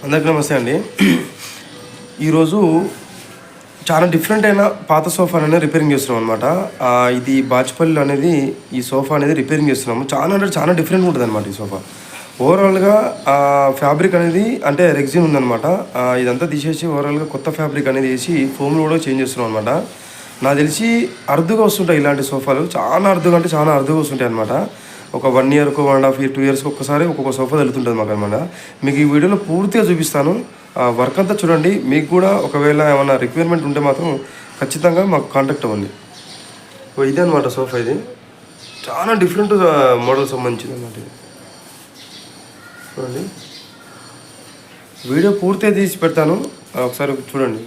అందరికీ నమస్తే అండి. ఈరోజు చాలా డిఫరెంట్ అయిన పాత సోఫా అనేది రిపేరింగ్ చేస్తున్నాం అనమాట. ఇది బాచుపల్లి అనేది ఈ సోఫా అనేది రిపేరింగ్ చేస్తున్నాము. చాలా డిఫరెంట్గా ఉంటుంది అనమాట ఈ సోఫా. ఓవరాల్గా ఫ్యాబ్రిక్ అనేది అంటే రెగ్జిన్ ఉందన్నమాట. ఇదంతా తీసేసి ఓవరాల్గా కొత్త ఫ్యాబ్రిక్ అనేది వేసి ఫోమ్లు కూడా చేంజ్ చేస్తున్నాం అనమాట. నాకు తెలిసి అరుదుగా వస్తుంటాయి ఇలాంటి సోఫాలు, చాలా అరుదుగా వస్తుంటాయి అనమాట. ఒక 1 year 1.5 year 2 years ఒక్కసారి ఒక్కొక్క సోఫా వెళ్తుంటుంది మాకు అనమాట. మీకు ఈ వీడియోలో పూర్తిగా చూపిస్తాను. వర్క్ అంతా చూడండి. మీకు కూడా ఒకవేళ ఏమైనా రిక్వైర్మెంట్ ఉంటే మాత్రం ఖచ్చితంగా మాకు కాంటాక్ట్ అవ్వండి. ఇదే అనమాట సోఫా. ఇది చాలా డిఫరెంట్ మోడల్ సంబంధించింది అనమాట. ఇది చూడండి, వీడియో పూర్తిగా తీసి పెడతాను, ఒకసారి చూడండి.